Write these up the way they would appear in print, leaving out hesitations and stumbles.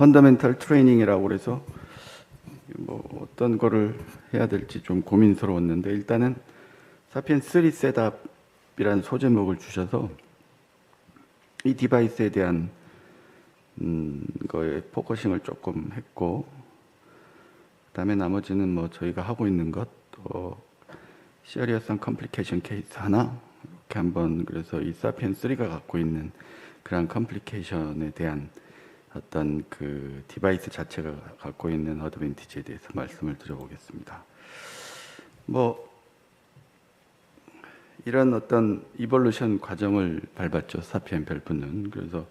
펀더멘털 트레이닝이라고 그래서 뭐 어떤 거를 해야 될지 좀 고민스러웠는데, 일단은 사피엔스 3 셋업이라는 소제목을 주셔서 이 디바이스에 대한 거에 포커싱을 조금 했고, 그다음에 나머지는 뭐 저희가 하고 있는 것, 또 시리어스한 컴플리케이션 케이스 하나 이렇게 한번, 그래서 이 사피엔스 3가 갖고 있는 그런 컴플리케이션에 대한 어떤 그 디바이스 자체가 갖고 있는 어드밴티지에 대해서 말씀을 드려보겠습니다. 뭐 이런 어떤 이볼루션 과정을 밟았죠, 사피엔 밸브는. 그래서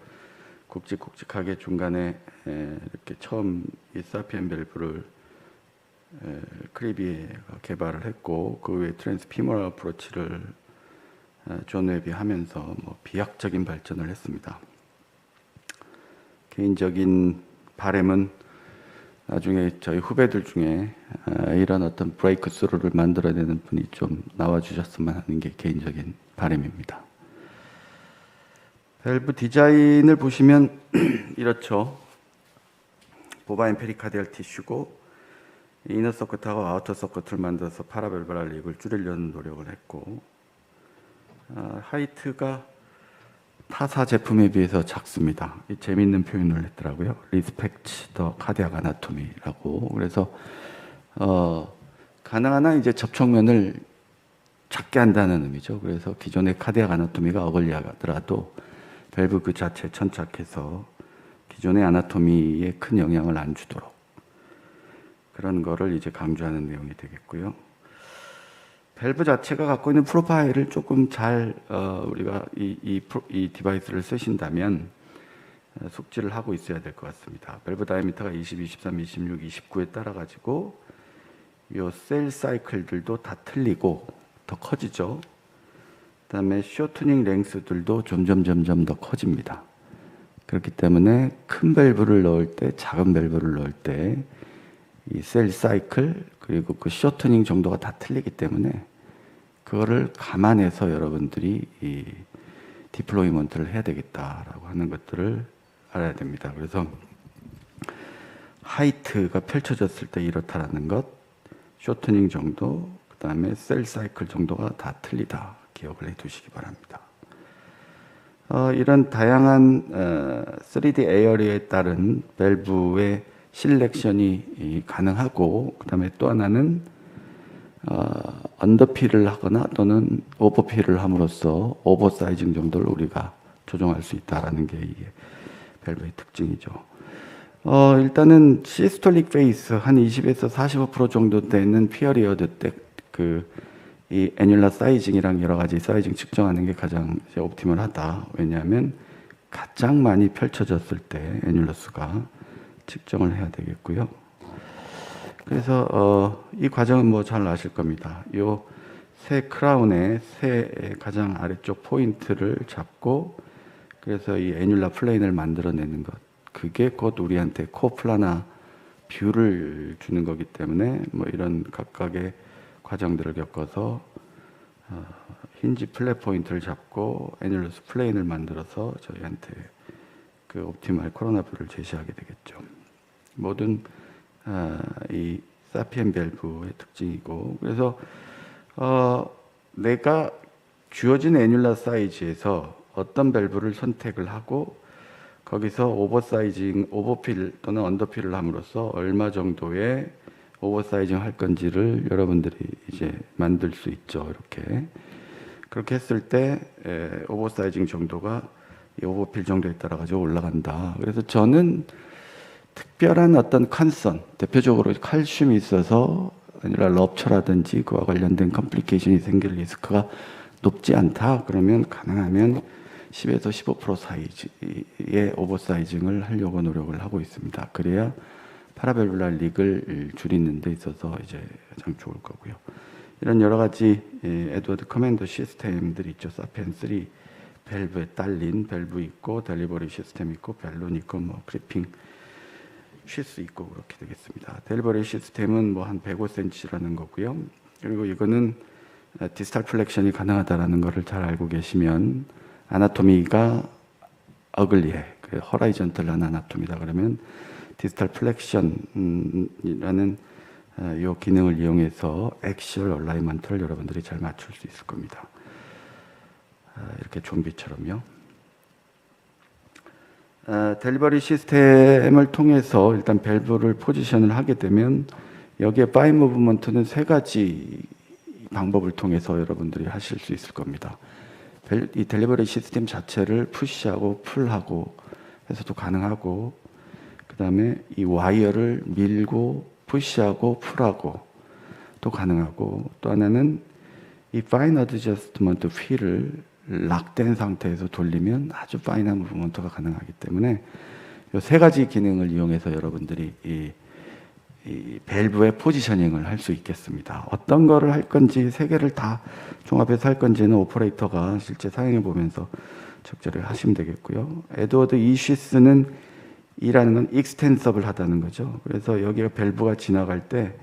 굵직굵직하게 중간에 이렇게 처음 이 사피엔 밸브를 크리비에가 개발을 했고, 그 외에 트랜스피머럴 어프로치를 존 웹이 하면서 뭐 비약적인 발전을 했습니다. 개인적인 바람은 나중에 저희 후배들 중에 이런 어떤 브레이크 스루를 만들어내는 분이 좀 나와주셨으면 하는 게 개인적인 바람입니다. 밸브 디자인을 보시면 이렇죠. 보바인 페리카디얼 티슈고, 이너 서킷하고 아우터 서킷을 만들어서 파라밸브랄 릭을 줄이려는 노력을 했고, 하이트가 타사 제품에 비해서 작습니다. 재미있는 표현을 했더라고요. 리스펙트 더 카디악 아나토미라고. 그래서 가능한 한 이제 접촉면을 작게 한다는 의미죠. 그래서 기존의 카디악 아나토미가 어글리하더라도 밸브 그 자체에 천착해서 기존의 아나토미에 큰 영향을 안 주도록, 그런 거를 이제 강조하는 내용이 되겠고요. 밸브 자체가 갖고 있는 프로파일을 조금 잘 우리가 이 디바이스를 쓰신다면 숙지를 하고 있어야 될 것 같습니다. 밸브 다이미터가 20, 23, 26, 29에 따라 가지고 요 셀 사이클들도 다 틀리고 더 커지죠. 그다음에 쇼트닝 랭스들도 점점 더 커집니다. 그렇기 때문에 큰 밸브를 넣을 때, 작은 밸브를 넣을 때 이 셀 사이클 그리고 그 쇼트닝 정도가 다 틀리기 때문에 그거를 감안해서 여러분들이 이 디플로이먼트를 해야 되겠다라고 하는 것들을 알아야 됩니다. 그래서 하이트가 펼쳐졌을 때 이렇다라는 것, 쇼트닝 정도, 그 다음에 셀 사이클 정도가 다 틀리다 기억을 해 두시기 바랍니다. 이런 다양한 3D 에어리어에 따른 밸브의 실렉션이 가능하고, 그 다음에 또 하나는 언더필을 하거나 또는 오버필을 함으로써 오버사이징 정도를 우리가 조정할 수 있다는 게 이게 밸브의 특징이죠. 일단은 시스톨릭 페이스 한 20에서 45% 정도 되는 피어리어드 때 이 애뉴라 사이징이랑 여러 가지 사이징 측정하는 게 가장 옵티멀하다. 왜냐하면 가장 많이 펼쳐졌을 때 애뉴러스가 측정을 해야 되겠고요. 그래서 이 과정은 뭐 잘 아실 겁니다. 요 새 크라운의 새 가장 아래쪽 포인트를 잡고, 그래서 이 애뉴라 플레인을 만들어내는 것, 그게 곧 우리한테 코플라나 뷰를 주는 거기 때문에 뭐 이런 각각의 과정들을 겪어서 힌지 플랫 포인트를 잡고 애뉴러스 플레인을 만들어서 저희한테 그 옵티멀 코로나 뷰를 제시하게 되겠죠. 모든 이 사피엔 밸브의 특징이고, 그래서 내가 주어진 애뉴라 사이즈에서 어떤 밸브를 선택을 하고 거기서 오버사이징, 오버필 또는 언더필을 함으로써 얼마 정도의 오버사이징 할 건지를 여러분들이 이제 만들 수 있죠. 이렇게 그렇게 했을 때 오버사이징 정도가 이 오버필 정도에 따라 가지고 올라간다. 그래서 저는 특별한 어떤 컨선, 대표적으로 칼슘이 있어서 아니라 럽처라든지 그와 관련된 컴플리케이션이 생길 리스크가 높지 않다. 그러면 가능하면 10에서 15% 사이즈의 오버사이징을 하려고 노력을 하고 있습니다. 그래야 파라밸브랄 릭을 줄이는 데 있어서 이제 가장 좋을 거고요. 이런 여러 가지 에드워드 커맨더 시스템들이 있죠. 사피엔 3 밸브에 딸린 밸브 있고, 델리버리 시스템 있고, 벨론 있고, 뭐 크리핑 쉴 수 있고, 그렇게 되겠습니다. 델리버리 시스템은 뭐 한 105cm라는 거고요. 그리고 이거는 디스탈 플렉션이 가능하다라는 것을 잘 알고 계시면, 아나토미가 어글리해, 그 허라이전털한 아나토미다 그러면 디지털 플렉션이라는 이 기능을 이용해서 액시얼 얼라이먼트를 여러분들이 잘 맞출 수 있을 겁니다. 이렇게 좀비처럼요. 델리버리 시스템을 통해서 일단 밸브를 포지션을 하게 되면 여기에 파인 무브먼트는 세 가지 방법을 통해서 여러분들이 하실 수 있을 겁니다. 이 델리버리 시스템 자체를 푸시하고 풀하고 해서도 가능하고, 그 다음에 이 와이어를 밀고 푸시하고 풀하고 또 가능하고, 또 하나는 이 파인 어드저스트먼트 휠을 락된 상태에서 돌리면 아주 파인한 무브먼트가 가능하기 때문에 이 세 가지 기능을 이용해서 여러분들이 이 밸브의 포지셔닝을 할 수 있겠습니다. 어떤 거를 할 건지 세 개를 다 종합해서 할 건지는 오퍼레이터가 실제 사용해 보면서 적절히 하시면 되겠고요. 에드워드 이쉬스는 이라는 건 익스텐서블 하다는 거죠. 그래서 여기가 밸브가 지나갈 때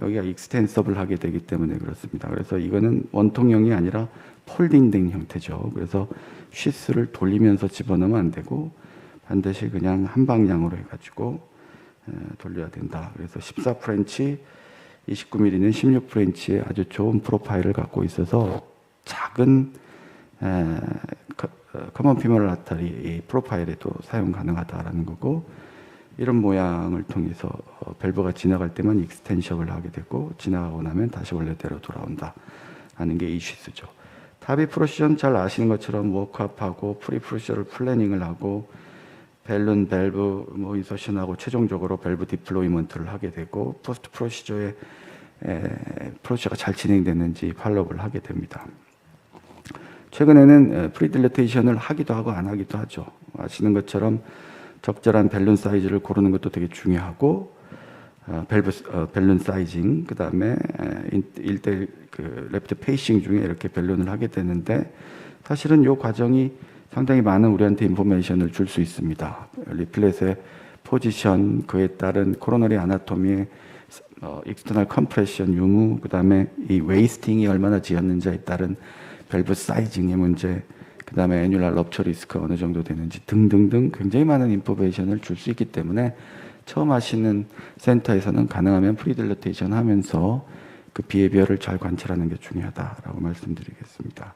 여기가 익스텐서블 하게 되기 때문에 그렇습니다. 그래서 이거는 원통형이 아니라 폴딩된 형태죠. 그래서 쉬스를 돌리면서 집어넣으면 안 되고 반드시 그냥 한 방향으로 해가지고 돌려야 된다. 그래서 14프렌치, 29mm는 16프렌치의 아주 좋은 프로파일을 갖고 있어서 작은 커먼 피머럴 아터리 프로파일에도 사용 가능하다라는 거고, 이런 모양을 통해서 밸브가 지나갈 때만 익스텐션을 하게 되고 지나가고 나면 다시 원래대로 돌아온다 하는 게 이슈스죠. 탑이 프로시전 잘 아시는 것처럼 워크업하고 프리프로시저를 플래닝을 하고 밸룬, 밸브 인서션하고 최종적으로 밸브 디플로이먼트를 하게 되고 포스트 프로시저에 프로시저가 잘 진행됐는지 팔로우를 하게 됩니다. 최근에는 프리딜레테이션을 하기도 하고 안 하기도 하죠. 아시는 것처럼 적절한 밸룬 사이즈를 고르는 것도 되게 중요하고, 밸룬 사이징, 그 다음에 1대1 레프트 페이싱 중에 이렇게 밸룬을 하게 되는데, 사실은 이 과정이 상당히 많은 우리한테 인포메이션을 줄 수 있습니다. 리플렛의 포지션, 그에 따른 코로너리 아나토미의 익스터널 컴프레션 유무, 그 다음에 이 웨이스팅이 얼마나 지었는지에 따른 밸브 사이징의 문제, 그 다음에 애뉴랄 럽처 리스크가 어느 정도 되는지 등등등 굉장히 많은 인포메이션을 줄 수 있기 때문에 처음 하시는 센터에서는 가능하면 프리딜레테이션 하면서 그 비헤비어를 잘 관찰하는 게 중요하다라고 말씀드리겠습니다.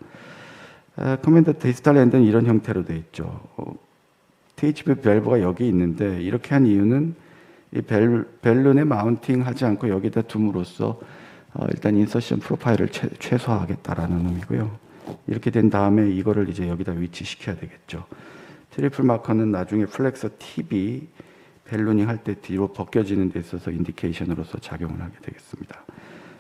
커맨드 디지털 엔드는 이런 형태로 되어 있죠. THP 밸브가 여기 있는데 이렇게 한 이유는 이 밸룬에 마운팅 하지 않고 여기다 둠으로써 일단 인서션 프로파일을 최소화하겠다라는 의미고요. 이렇게 된 다음에 이거를 이제 여기다 위치시켜야 되겠죠. 트리플 마커는 나중에 플렉서 팁이 밸루닝 할 때 뒤로 벗겨지는 데 있어서 인디케이션으로서 작용을 하게 되겠습니다.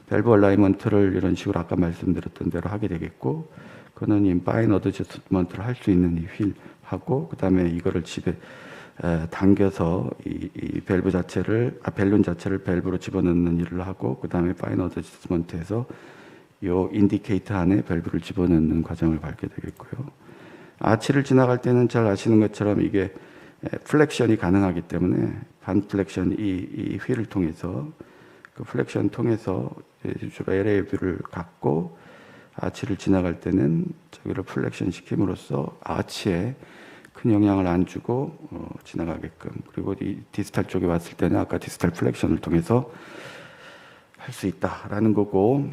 밸브 얼라이먼트를 이런 식으로 아까 말씀드렸던 대로 하게 되겠고, 그거는 인파인 어드저스트먼트를 할 수 있는 이 휠하고, 그 다음에 이거를 집에 당겨서 이 밸브 자체를, 밸룬 자체를 밸브로 집어넣는 일을 하고, 그 다음에 파인 어드저스트먼트에서 요 인디케이터 안에 밸브를 집어넣는 과정을 밟게 되겠고요. 아치를 지나갈 때는 잘 아시는 것처럼 이게 플렉션이 가능하기 때문에 반 플렉션 이 휠을 통해서 그 플렉션 통해서 주로 LA뷰를 갖고 아치를 지나갈 때는 저기를 플렉션 시킴으로써 아치에 큰 영향을 안 주고 지나가게끔, 그리고 이 디스탈 쪽에 왔을 때는 아까 디스탈 플렉션을 통해서 할 수 있다라는 거고,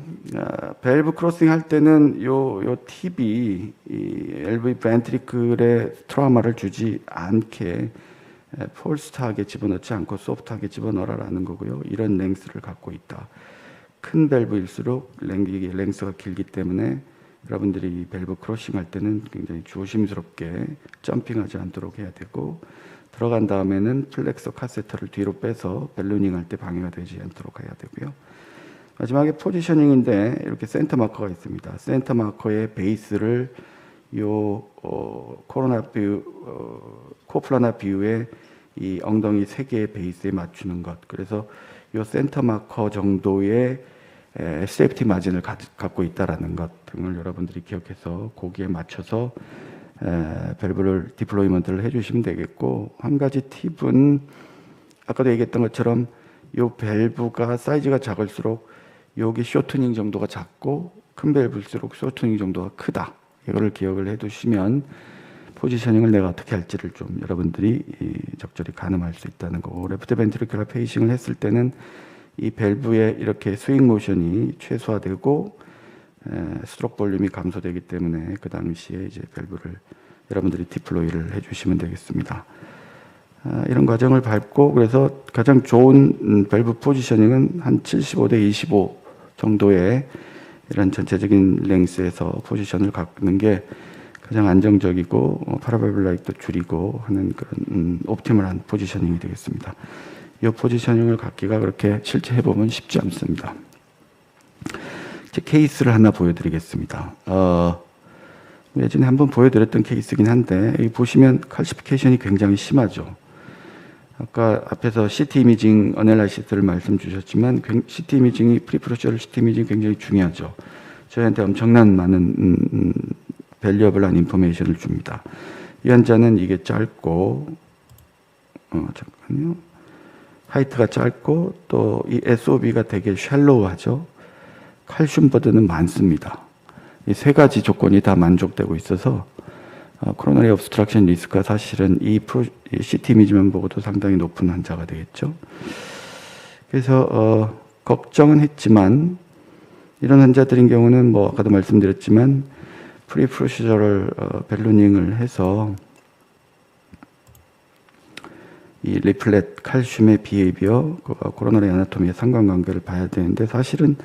밸브 크로싱 할 때는 요 팁이 이 LV 벤트리클에 트라우마를 주지 않게 폴스트하게 집어넣지 않고 소프트하게 집어넣어라라는 거고요. 이런 랭스를 갖고 있다. 큰 밸브일수록 랭스가 길기 때문에 여러분들이 이 밸브 크로싱 할 때는 굉장히 조심스럽게 점핑하지 않도록 해야 되고, 들어간 다음에는 플렉서 카세터를 뒤로 빼서 밸루닝 할 때 방해가 되지 않도록 해야 되고요. 마지막에 포지셔닝인데 이렇게 센터 마커가 있습니다. 센터 마커의 베이스를 요 코플라나 뷰의 이 엉덩이 3개의 베이스에 맞추는 것. 그래서 요 센터 마커 정도의 세이프티 마진을 갖고 있다라는 것 등을 여러분들이 기억해서 거기에 맞춰서 밸브를 디플로이먼트를 해주시면 되겠고, 한 가지 팁은 아까도 얘기했던 것처럼 요 밸브가 사이즈가 작을수록 여기 쇼트닝 정도가 작고 큰 밸브일수록 쇼트닝 정도가 크다. 이거를 기억을 해두시면 포지셔닝을 내가 어떻게 할지를 좀 여러분들이 적절히 가늠할 수 있다는 거고, 레프트 벤트리큘러 페이싱을 했을 때는 이 밸브의 이렇게 스윙 모션이 최소화되고 스트로크 볼륨이 감소되기 때문에 그 당시에 이제 밸브를 여러분들이 디플로이를 해주시면 되겠습니다. 이런 과정을 밟고, 그래서 가장 좋은 밸브 포지셔닝은 한 75대 25 정도의 이런 전체적인 랭스에서 포지션을 갖는 게 가장 안정적이고 파라밸브 라이트도 줄이고 하는 그런 옵티멀한 포지셔닝이 되겠습니다. 이 포지셔닝을 갖기가 그렇게 실제 해보면 쉽지 않습니다. 제 케이스를 하나 보여드리겠습니다. 예전에 한번 보여드렸던 케이스긴 한데, 여기 보시면 칼시피케이션이 굉장히 심하죠. 아까 앞에서 CT 이미징 어널라이시스를 말씀 주셨지만, CT 이미징이, 프리프로시저럴 CT 이미징이 굉장히 중요하죠. 저희한테 엄청난 많은 밸류어블한 인포메이션을 줍니다. 이 환자는 이게 짧고, 잠깐만요. 하이트가 짧고, 또 이 SOB가 되게 샬로우하죠. 칼슘 버든은 많습니다. 이 세 가지 조건이 다 만족되고 있어서 코로나리 obstruction 리스크가 사실은 이 CT 이미지만 보고도 상당히 높은 환자가 되겠죠. 그래서 걱정은 했지만, 이런 환자들인 경우는 뭐 아까도 말씀드렸지만 프리프로시저럴 벨루닝을 해서 이 리플렛 칼슘의 비헤이비어, 코로나리 아나토미의 상관관계를 봐야 되는데, 사실은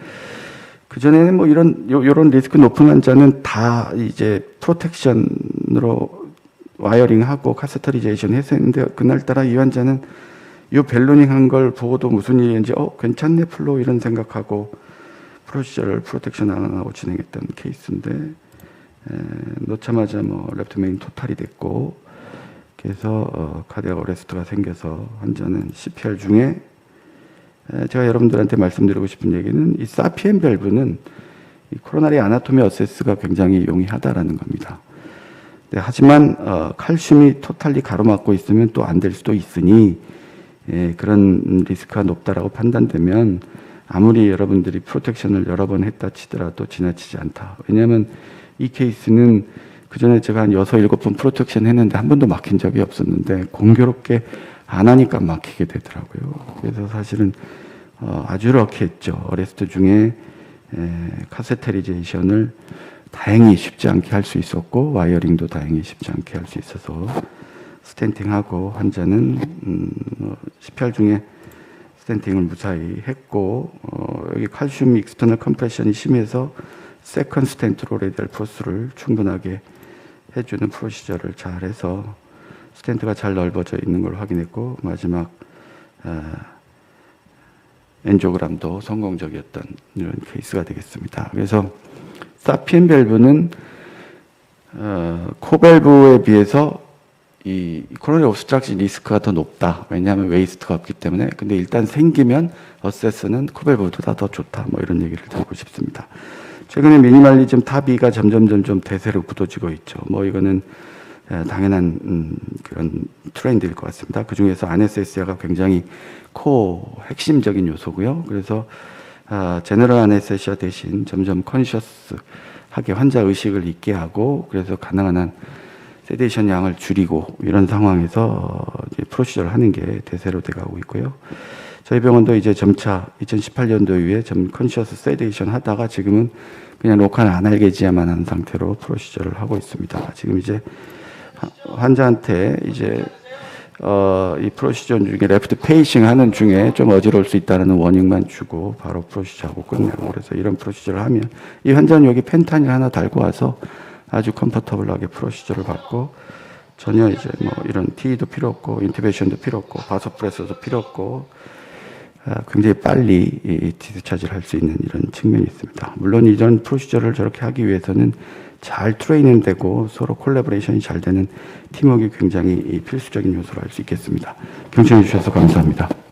그전에는 뭐 요런 리스크 높은 환자는 다 이제 프로텍션으로 와이어링하고 카세터리제이션 했었는데, 그날따라 이 환자는 요 벨루닝 한 걸 보고도 무슨 일인지 괜찮네 플로우 이런 생각하고 프로시저를 프로텍션 안 하고 진행했던 케이스인데, 놓자마자 뭐 레프트 메인 토탈이 됐고, 그래서 카디악 어레스트가 생겨서 환자는 CPR 중에, 제가 여러분들한테 말씀드리고 싶은 얘기는 이 사피엔 밸브는 이 코로나리 아나토미 어세스가 굉장히 용이하다라는 겁니다. 네, 하지만 칼슘이 토탈리 가로막고 있으면 또 안 될 수도 있으니, 그런 리스크가 높다라고 판단되면 아무리 여러분들이 프로텍션을 여러 번 했다 치더라도 지나치지 않다. 왜냐하면 이 케이스는 그전에 제가 한 6, 7번 프로텍션 했는데 한 번도 막힌 적이 없었는데, 공교롭게 안 하니까 막히게 되더라고요. 그래서 사실은 아주 럭키했죠. 어레스트 중에 카세테리제이션을 다행히 쉽지 않게 할 수 있었고, 와이어링도 다행히 쉽지 않게 할 수 있어서 스텐팅하고, 환자는 CPR 중에 스텐팅을 무사히 했고, 여기 칼슘 익스터널 컴프레션이 심해서 세컨 스텐트로 레디얼 포스를 충분하게 해주는 프로시저를 잘 해서 스텐트가 잘 넓어져 있는 걸 확인했고, 마지막 엔조그램도 성공적이었던 이런 케이스가 되겠습니다. 그래서 사피엔 밸브는 코밸브에 비해서 이 코로나리 옵스트럭션 리스크가 더 높다. 왜냐하면 웨이스트가 없기 때문에. 근데 일단 생기면 어세스는 코밸브보다 더 좋다. 뭐 이런 얘기를 드리고 싶습니다. 최근에 미니멀리즘 탑2가 점점 대세로 굳어지고 있죠. 뭐 이거는 당연한 그런 트렌드일 것 같습니다. 그 중에서 아네세시아가 굉장히 핵심적인 요소고요. 그래서 제너럴 아네세시아 대신 점점 컨셔스하게 환자 의식을 있게 하고, 그래서 가능한 한 세데이션 양을 줄이고, 이런 상황에서 이제 프로시저를 하는 게 대세로 돼가고 있고요. 저희 병원도 이제 점차 2018년도 이후에 컨셔스 세데이션 하다가 지금은 그냥 로컬 아날게지아만 한 상태로 프로시저를 하고 있습니다. 지금 이제 환자한테 이제 이 프로시저 중에 레프트 페이싱 하는 중에 좀 어지러울 수 있다는 워닝만 주고 바로 프로시저하고 끝내고, 그래서 이런 프로시저를 하면 이 환자는 여기 펜타닐 하나 달고 와서 아주 컴포터블하게 프로시저를 받고, 전혀 이제 뭐 이런 TE도 필요 없고 인투베이션도 필요 없고 바소프레서도 필요 없고, 굉장히 빨리 디스차지를 할 수 있는 이런 측면이 있습니다. 물론 이런 프로시저를 저렇게 하기 위해서는 잘 트레이닝 되고 서로 콜라보레이션이 잘 되는 팀워크가 굉장히 필수적인 요소로 할 수 있겠습니다. 경청해 주셔서 감사합니다.